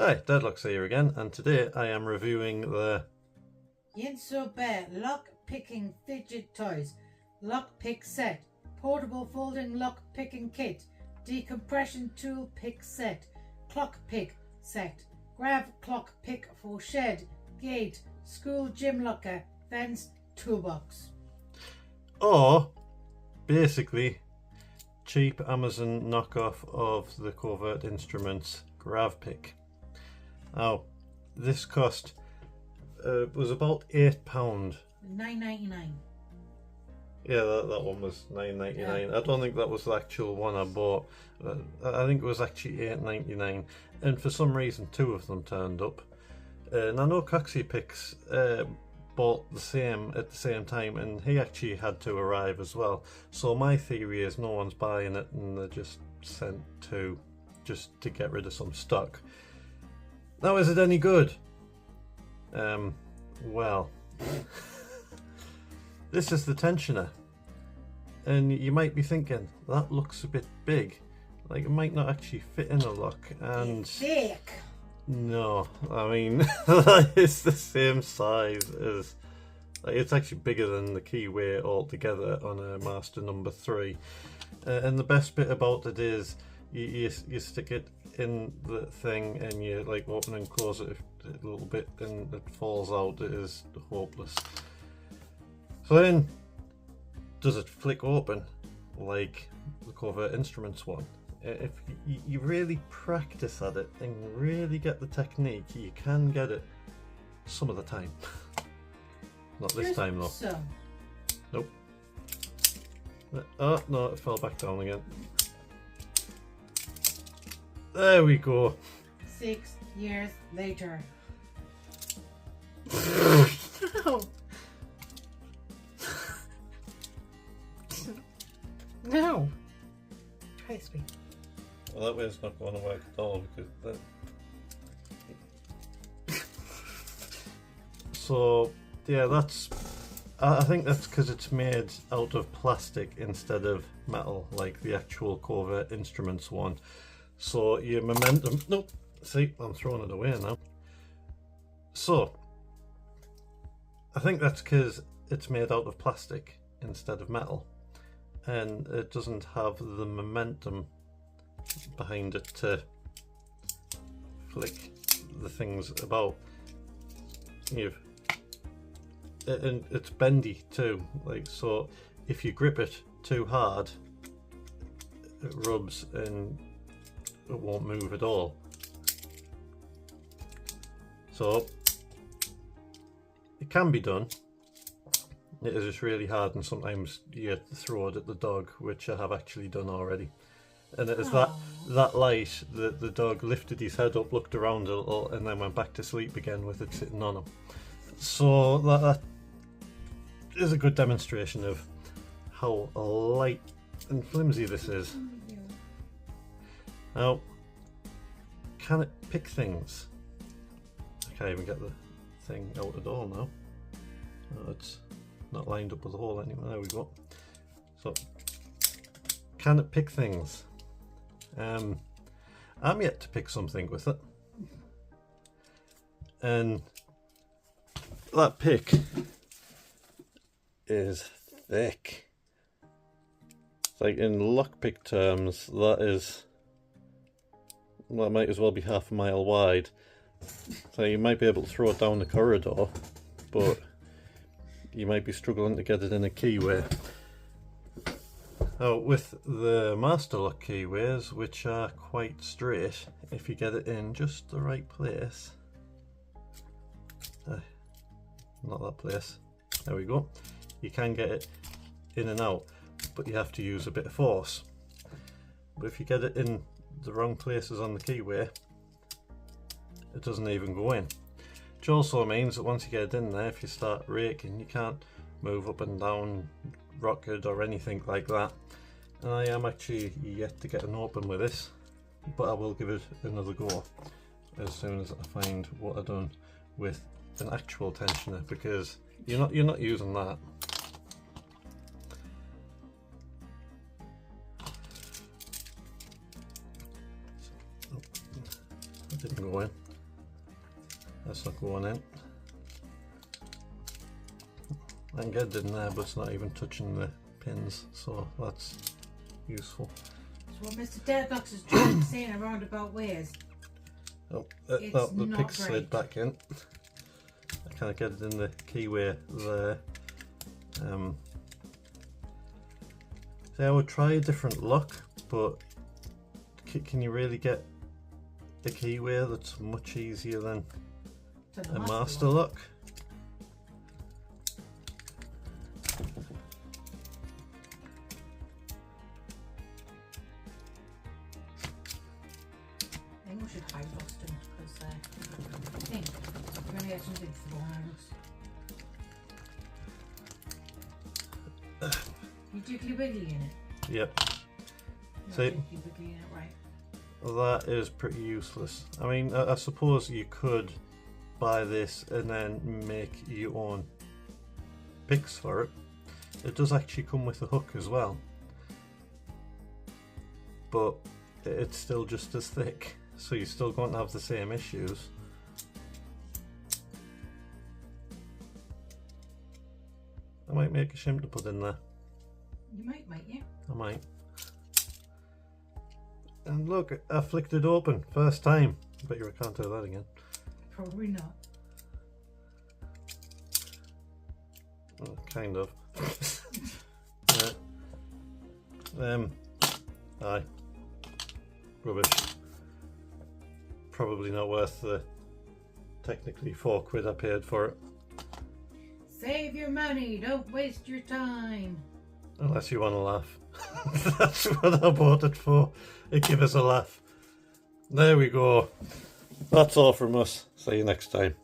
Hi, Deadlock's here again, and today I am reviewing the Yinso Bear Lock Picking Fidget Toys Lock Pick Set, Portable Folding Lock Picking Kit, Decompression Tool Pick Set, Clock Pick Set, Grav Clock Pick for Shed, Gate, School Gym Locker, Fence, Toolbox. or basically cheap Amazon knockoff of the Covert Instruments Grav Pick. Now, this cost was about £8. $9.99. Yeah, that one was $9.99. Yeah. I don't think that was the actual one I bought. I think it was actually $8.99, and for some reason two of them turned up. And I know Coxie Picks bought the same at the same time, and he actually had to arrive as well. So my theory is no one's buying it, and they're just sent to just to get rid of some stock. Now, is it any good? Well, this is the tensioner, and you might be thinking that looks a bit big, like it might not actually fit in a lock. And it's thick. No, I mean that is the same size as, like, it's actually bigger than the keyway altogether on a Master number 3. And the best bit about it is you stick it in the thing and you like open and close it a little bit and it falls out. It is hopeless. So then, does it flick open like the Covert Instruments one? If you really practice at it and really get the technique, you can get it some of the time. Not this time though. So. Nope. Oh no, it fell back down again. There we go. 6 years later. No. No. Try to speak. Well, that way it's not going to work at all because that. So yeah, I think that's because it's made out of plastic instead of metal, like the actual Covert Instruments one. So your momentum. Nope. See, I'm throwing it away now. So I think that's because it's made out of plastic instead of metal, and it doesn't have the momentum behind it to flick the things about. And it's bendy too, like, so if you grip it too hard, it rubs and it won't move at all. So it can be done. It is just really hard, and sometimes you have to throw it at the dog, which I have actually done already. And it is that light that the dog lifted his head up, looked around a little, and then went back to sleep again with it sitting on him. So that is a good demonstration of how light and flimsy this is. Now, can it pick things? I can't even get the thing out at all now. Oh, it's not lined up with the hole anyway. There we go. So, can it pick things? I'm yet to pick something with it, and that pick is thick. Like, in lockpick terms, that might as well be half a mile wide. So you might be able to throw it down the corridor, but you might be struggling to get it in a keyway. Now, with the Master Lock keyways, which are quite straight, if you get it in just the right place, not that place, there we go, you can get it in and out, but you have to use a bit of force. But if you get it in the wrong places on the keyway, it doesn't even go in. Which also means that once you get it in there, if you start raking, you can't move up and down, rock it or anything like that. And I am actually yet to get an open with this, but I will give it another go as soon as I find what I've done with an actual tensioner, because you're not using that. That didn't go in. That's not going in. I can get it in there, but it's not even touching the pins, so that's useful. So what Mr. Deadbox is trying to say in a roundabout ways. Oh, It's the not pick slid great. back in. I can't get it in the keyway there. See, I would try a different lock, but can you really get a keyway that's much easier than To the a master lock? I think we should hide Boston because I think we're going to get something for the house. You jiggly wiggly in it? Yep. No, See? jiggly wiggly in it, right. That is pretty useless. I mean, I suppose you could buy this and then make your own picks for it. It does actually come with a hook as well, but it's still just as thick, so you're still going to have the same issues. I might make a shim to put in there. You might you? I might. And look, I flicked it open first time. Bet you I can't do that again. Probably not. Well, kind of. Aye. Rubbish. Probably not worth the technically £4 I paid for it. Save your money, don't waste your time. Unless you want to laugh. That's what I bought it for. It gives us a laugh. There we go. That's all from us. See you next time.